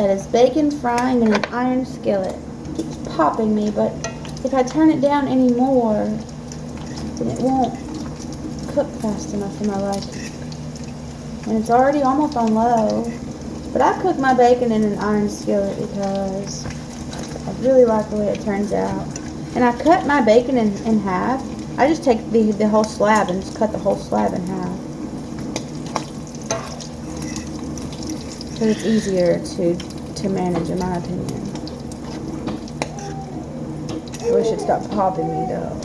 said, is bacon frying in an iron skillet. It keeps popping me, but if I turn it down anymore, then it won't cook fast enough for my liking. And it's already almost on low. But I cook my bacon in an iron skillet because I really like the way it turns out. And I cut my bacon in half. I just take the whole slab and just cut the whole slab in half. So it's easier to manage, in my opinion. I wish it stopped popping me though.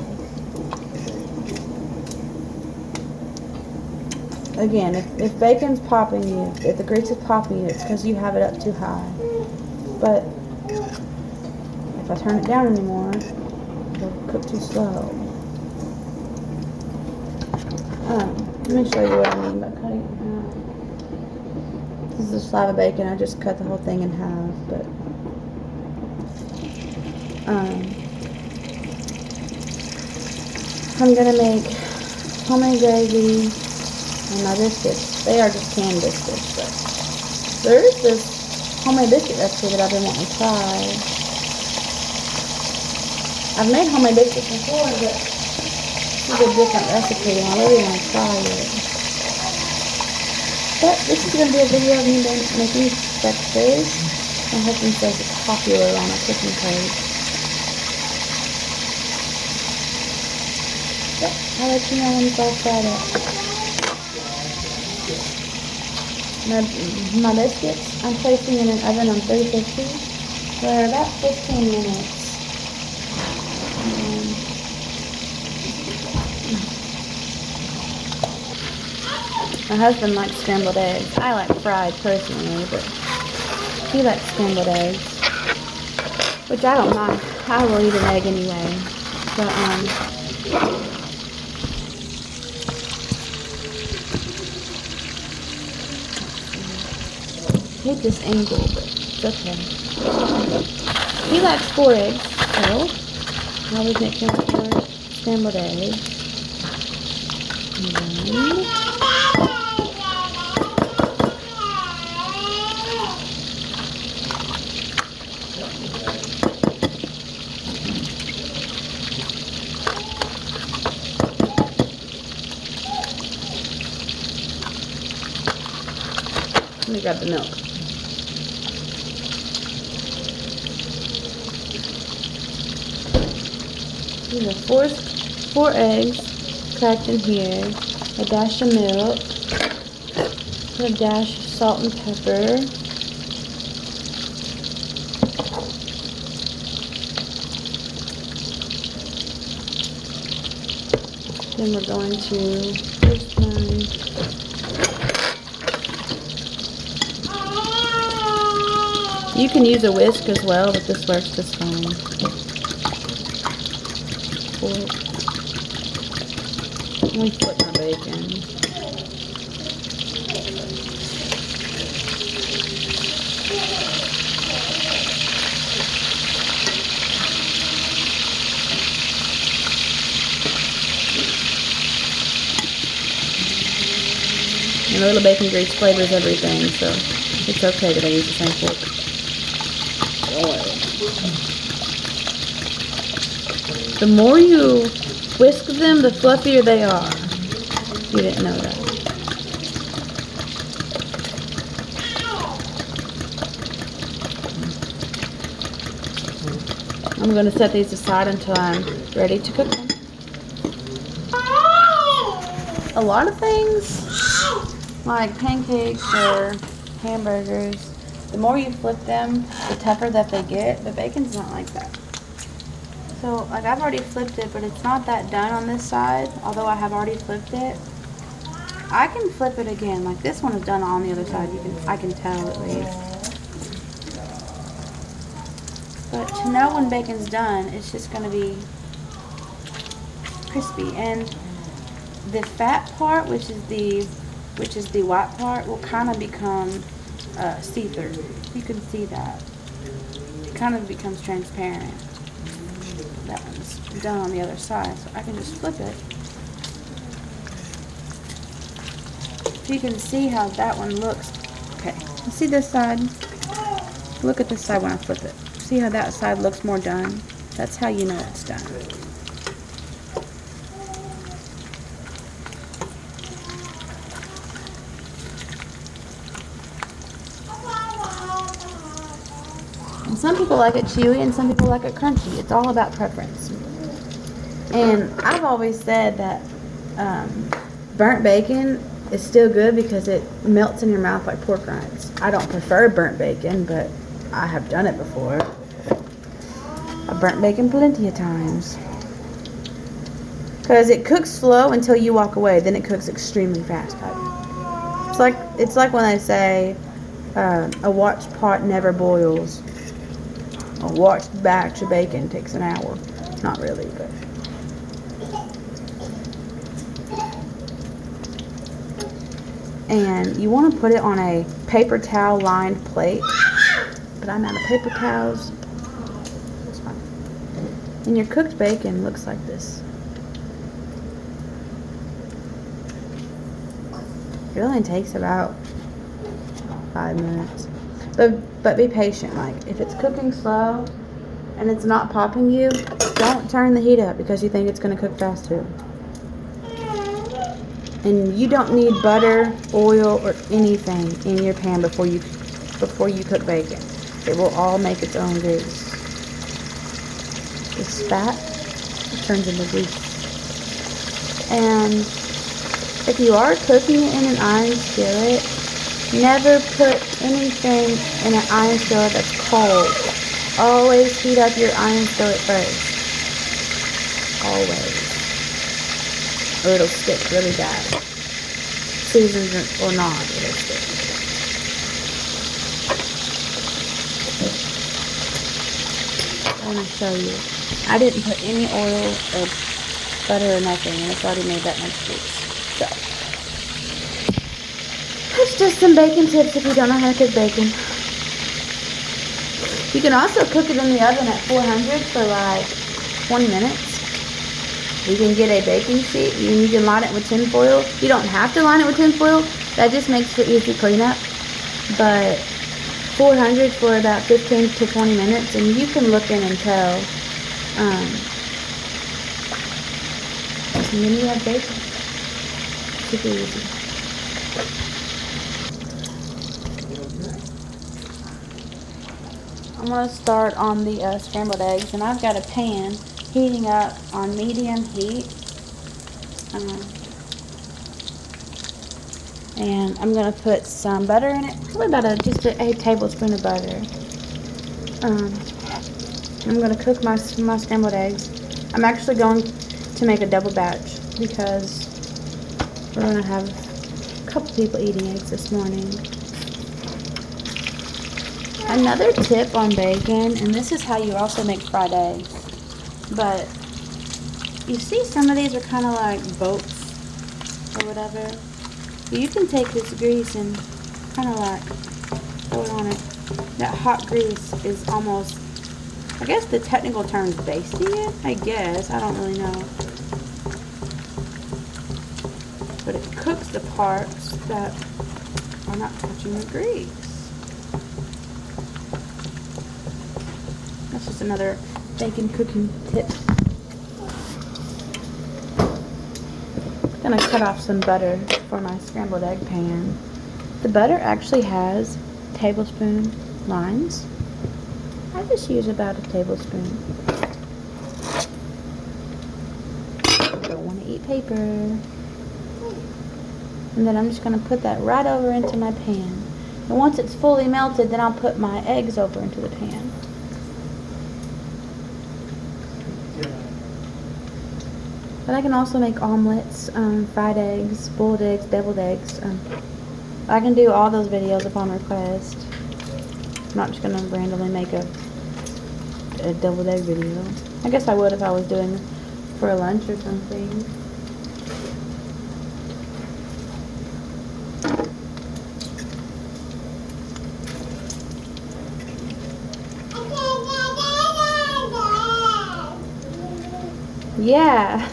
Again, if bacon's popping you, if the grease is popping you, it's because you have it up too high. But if I turn it down anymore, it'll cook too slow. Let me show you what I mean by cutting it in half. This is a slab of bacon. I just cut the whole thing in half, but I'm gonna make homemade gravy and my biscuits. They are just canned biscuits, but there is this homemade biscuit recipe that I've been wanting to try. I've made homemade biscuits before, but this is a different recipe and I really want to try it. But this is going to be a video of me making breakfast. My husband says it's popular on our cooking page. But I'll let you know when it's all fried up. My biscuits I'm placing in an oven on 350 for about 15 minutes. My husband likes scrambled eggs. I like fried personally, but he likes scrambled eggs, which I don't mind. I will eat an egg anyway. But I hate this angle, but it's okay. He likes 4 eggs, so I always make him 4 scrambled eggs. And then let me grab the milk. These are 4 eggs cracked in here, a dash of milk, a dash of salt and pepper, then we're going to twist mine. You can use a whisk as well, but this works just fine. Let me flip my bacon. And a little bacon grease flavors everything, so it's okay that I use the same fork. The more you whisk them, the fluffier they are. You didn't know that. I'm going to set these aside until I'm ready to cook them. A lot of things, like pancakes or hamburgers, the more you flip them, the tougher that they get. But bacon's not like that. So, like, I've already flipped it, but it's not that done on this side, although I have already flipped it. I can flip it again. Like, this one is done on the other side. I can tell at least. But to know when bacon's done, it's just going to be crispy. And the fat part, which is the white part, will kind of become see-through. You can see that. It kind of becomes transparent. That one's done on the other side, so I can just flip it. So you can see how that one looks. Okay, you see this side? Look at this side when I flip it. See how that side looks more done? That's how you know it's done. And some people like it chewy and some people like it crunchy. It's all about preference. And I've always said that burnt bacon is still good because it melts in your mouth like pork rinds. I don't prefer burnt bacon, but I have done it before. I've burnt bacon plenty of times. Because it cooks slow until you walk away, then it cooks extremely fast. It's like when they say a watched pot never boils. A watched batch of bacon takes an hour. Not really, but. And you want to put it on a paper towel lined plate. But I'm out of paper towels. It's fine. And your cooked bacon looks like this. It only takes about 5 minutes. But be patient. Like, if it's cooking slow and it's not popping you, don't turn the heat up because you think it's going to cook fast too. And you don't need butter, oil, or anything in your pan before you cook bacon. It will all make its own grease. This fat turns into grease. And if you are cooking it in an iron skillet, never put anything in an iron skillet that's cold. Always heat up your iron skillet first. Always. Or it'll stick really bad. Seasoned or not, it'll stick. I want to show you. I didn't put any oil or butter or nothing, and it's already made that much grease. So, that's just some bacon tips if you don't know how to cook bacon. You can also cook it in the oven at 400 for like 20 minutes. You can get a baking sheet and you can line it with tin foil. You don't have to line it with tin foil. That just makes for easy cleanup. But 400 for about 15 to 20 minutes, and you can look in and tell. And then you have bacon. Super easy. I'm going to start on the scrambled eggs, and I've got a pan heating up on medium heat. And I'm going to put some butter in it, probably about just a tablespoon of butter. I'm going to cook my scrambled eggs. I'm actually going to make a double batch because we're going to have a couple people eating eggs this morning. Another tip on bacon, and this is how you also make fried eggs, but you see some of these are kind of like boats or whatever. You can take this grease and kind of like throw it on it. That hot grease is almost, I guess the technical term is basting it, I guess. I don't really know. But it cooks the parts that are not touching the grease. That's just another bacon cooking tip. I'm gonna cut off some butter for my scrambled egg pan. The butter actually has tablespoon lines. I just use about a tablespoon. I don't want to eat paper. And then I'm just gonna put that right over into my pan. And once it's fully melted, then I'll put my eggs over into the pan. But I can also make omelets, fried eggs, boiled eggs, deviled eggs. I can do all those videos upon request. I'm not just going to randomly make a deviled egg video. I guess I would if I was doing for a lunch or something. Yeah.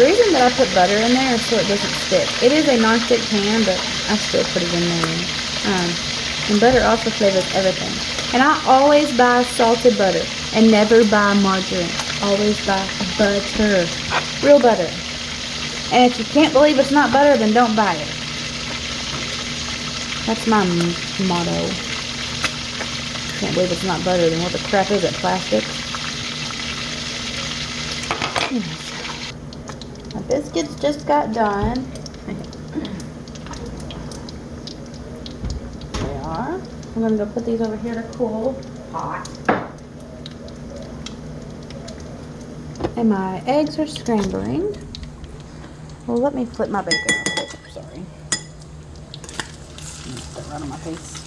The reason that I put butter in there is so it doesn't stick. It is a non-stick pan, but I still put it in there. And butter also flavors everything. And I always buy salted butter and never buy margarine. Always buy butter. Real butter. And if you can't believe it's not butter, then don't buy it. That's my motto. Can't believe it's not butter, then what the crap is it, plastic? My biscuits just got done. They are. I'm going to go put these over here to cool. Hot. And my eggs are scrambling. Well, let me flip my bacon real quick. Sorry. Put right on my face.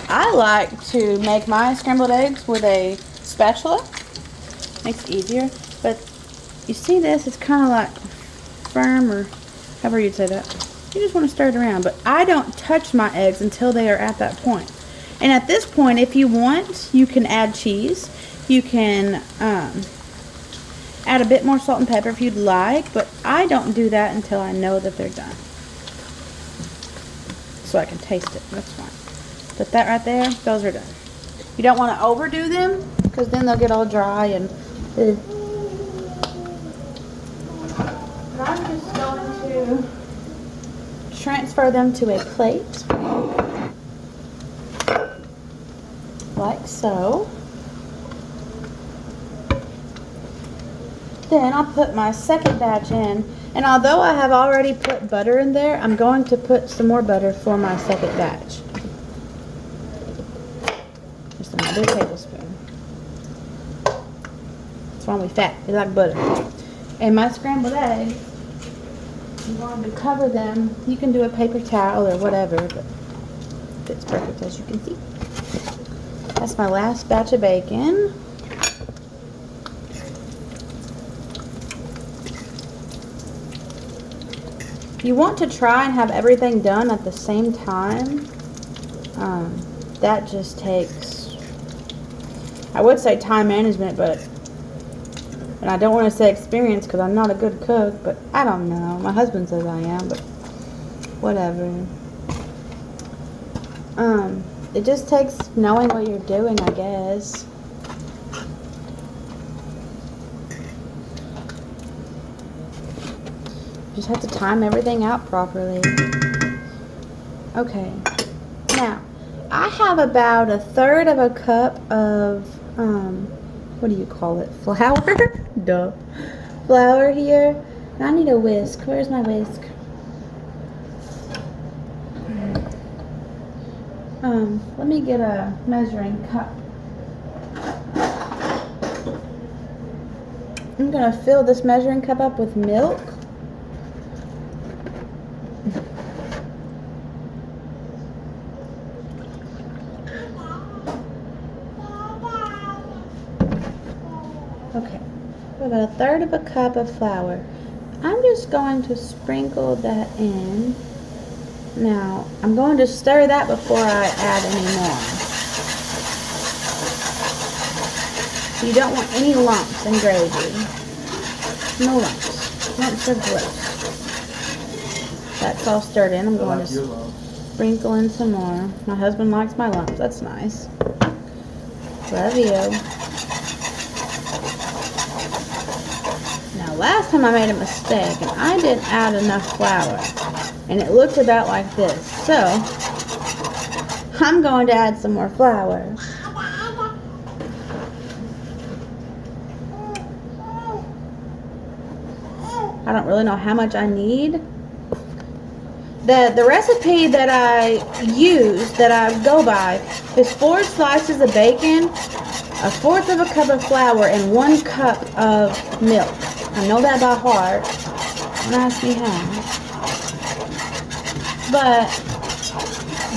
I like to make my scrambled eggs with a spatula. Makes it easier. But you see this? It's kind of like firm, or however you'd say that. You just want to stir it around. But I don't touch my eggs until they are at that point. And at this point, if you want, you can add cheese. You can add a bit more salt and pepper if you'd like. But I don't do that until I know that they're done. So I can taste it. That's fine. But that right there, those are done. You don't want to overdo them, because then they'll get all dry and... But I'm just going to transfer them to a plate. Like so. Then I'll put my second batch in. And although I have already put butter in there, I'm going to put some more butter for my second batch. Just another tablespoon. What's wrong with fat? We like butter. And my scrambled eggs, I'm going to cover them. You can do a paper towel or whatever, but it fits perfect, as you can see. That's my last batch of bacon. You want to try and have everything done at the same time. That just takes, I would say time management, but, and I don't want to say experience because I'm not a good cook, but I don't know. My husband says I am, but whatever. It just takes knowing what you're doing, I guess. Just have to time everything out properly. Okay. Now, I have about 1/3 of a cup of, what do you call it? Flour? Duh. Flour here. And I need a whisk. Where's my whisk? Let me get a measuring cup. I'm gonna fill this measuring cup up with milk. Okay, so about 1/3 of a cup of flour. I'm just going to sprinkle that in. Now, I'm going to stir that before I add any more. You don't want any lumps in gravy. No lumps. Lumps are gross. That's all stirred in. I'm going to sprinkle in some more. My husband likes my lumps. That's nice. Love you. Now, last time I made a mistake and I didn't add enough flour. And it looked about like this. So, I'm going to add some more flour. I don't really know how much I need. The recipe that I use, that I go by, is 4 slices of bacon, 1/4 of a cup of flour, and 1 cup of milk. I know that by heart. Don't ask me how. But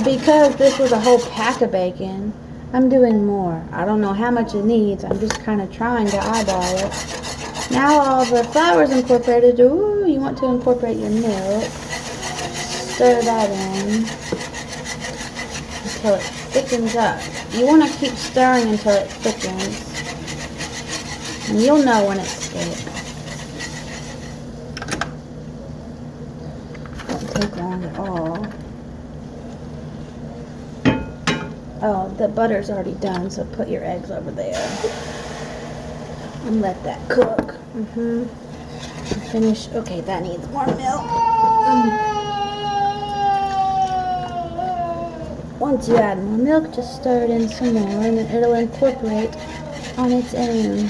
because this was a whole pack of bacon, I'm doing more. I don't know how much it needs. I'm just kind of trying to eyeball it. Now all the flour is incorporated. Ooh, you want to incorporate your milk. Stir that in. till it thickens up. You want to keep stirring until it thickens. And you'll know when it's thick. Won't take long at all. Oh, the butter's already done, so put your eggs over there. And let that cook. Finish. Okay, that needs more milk. Once you add more milk, just stir it in some more, and then it'll incorporate on its own.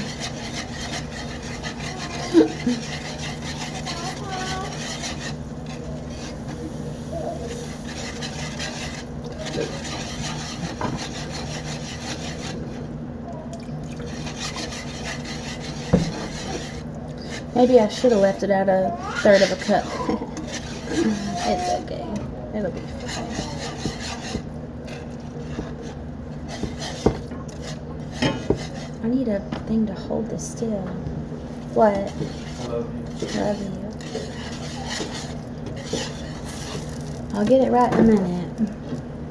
Maybe I should have left it at a third of a cup. It's okay. It'll be fine. I need a thing to hold this still. What? I love you. Love you. I'll get it right in a minute.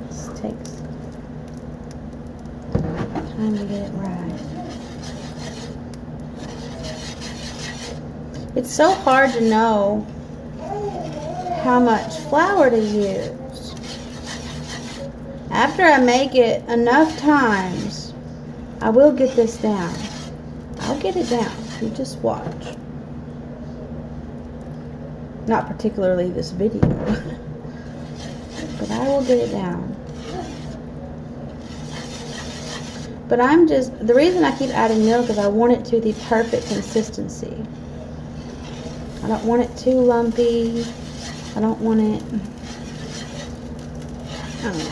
This takes time to get it right. It's so hard to know how much flour to use. After I make it enough times, I will get this down. I'll get it down. You just watch. Not particularly this video, but I will get it down. But the reason I keep adding milk is I want it to the perfect consistency. I don't want it too lumpy. I don't want it, I don't know.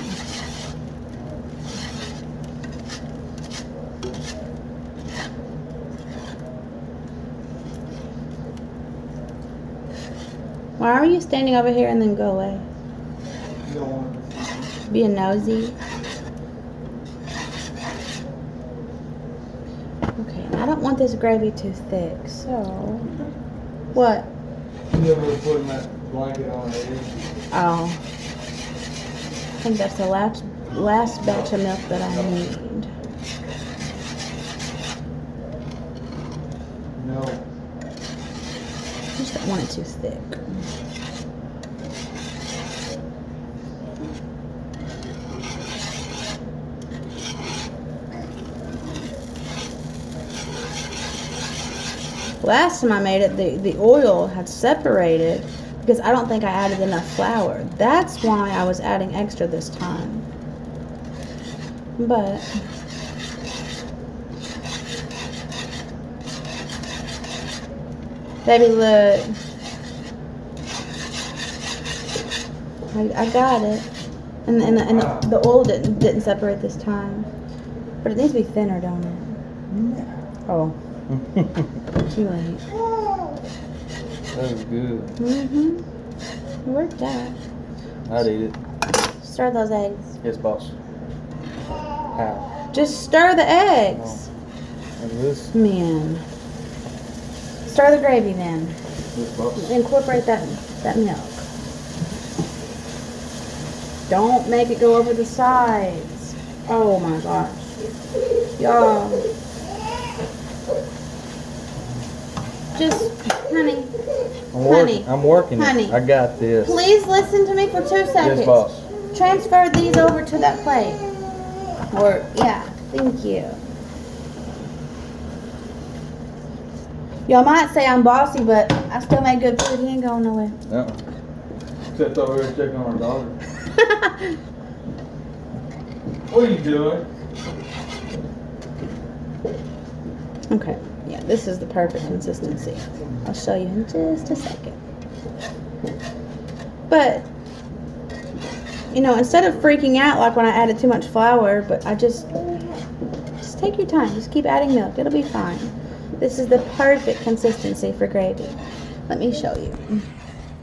Why are you standing over here and then go away? You don't want to Being nosy? Okay, I don't want this gravy too thick, so... What? You never putting that blanket on the edge. Oh. I think that's the last batch of milk that I need. No. I just don't want it too thick. Last time I made it, the oil had separated because I don't think I added enough flour. That's why I was adding extra this time. But baby, look. I got it. And the oil didn't separate this time. But it needs to be thinner, don't it? Oh. Too late. That was good. It worked out. I'd eat it. Stir those eggs. Yes, boss. How? Just stir the eggs. Like this? Man. Stir the gravy then. Yes, boss. Incorporate that milk. Don't make it go over the sides. Oh my gosh. Y'all. Just, honey. I'm working Honey. it. I got this. Please listen to me for 2 seconds. Yes, boss. Transfer these over to that plate. Or, yeah, thank you. Y'all might say I'm bossy, but I still make good food. He ain't going nowhere. No. Except over here checking on our daughter. What are you doing? Okay, yeah, this is the perfect consistency. I'll show you in just a second. But, you know, instead of freaking out like when I added too much flour, but I just take your time. Just keep adding milk. It'll be fine. This is the perfect consistency for gravy. Let me show you.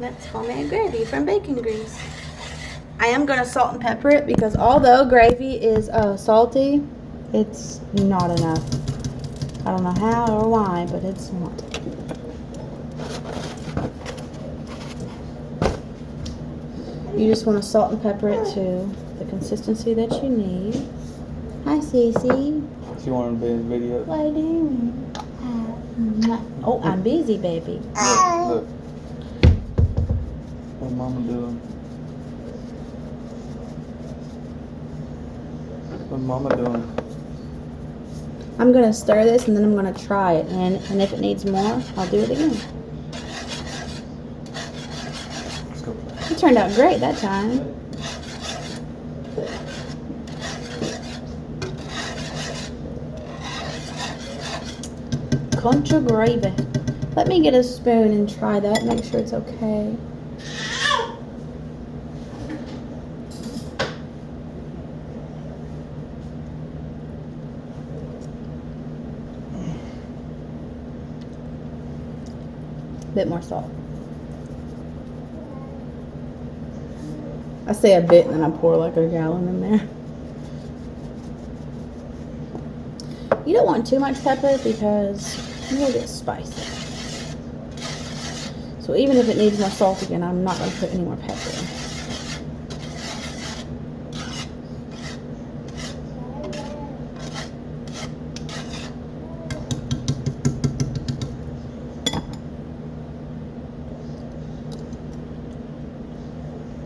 That's homemade gravy from bacon grease. I am going to salt and pepper it because although gravy is salty, it's not enough. I don't know how or why, but it's not. You just want to salt and pepper it to the consistency that you need. Hi, Cece. She wanted to be in the video. What are you doing? Oh, I'm busy, baby. Look. What's Mama doing? What's Mama doing? I'm gonna stir this and then I'm gonna try it, and if it needs more, I'll do it again. Let's go. It turned out great that time. Contra gravy. Let me get a spoon and try that, make sure it's okay. Bit more salt. I say a bit and then I pour like a gallon in there. You don't want too much pepper because you'll get spicy. So even if it needs more salt again, I'm not going to put any more pepper in.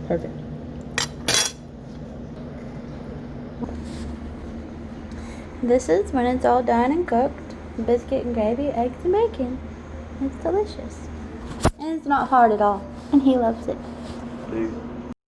Perfect. This is when it's all done and cooked. Biscuit and gravy, eggs and bacon. It's delicious. And it's not hard at all. And he loves it. Dude.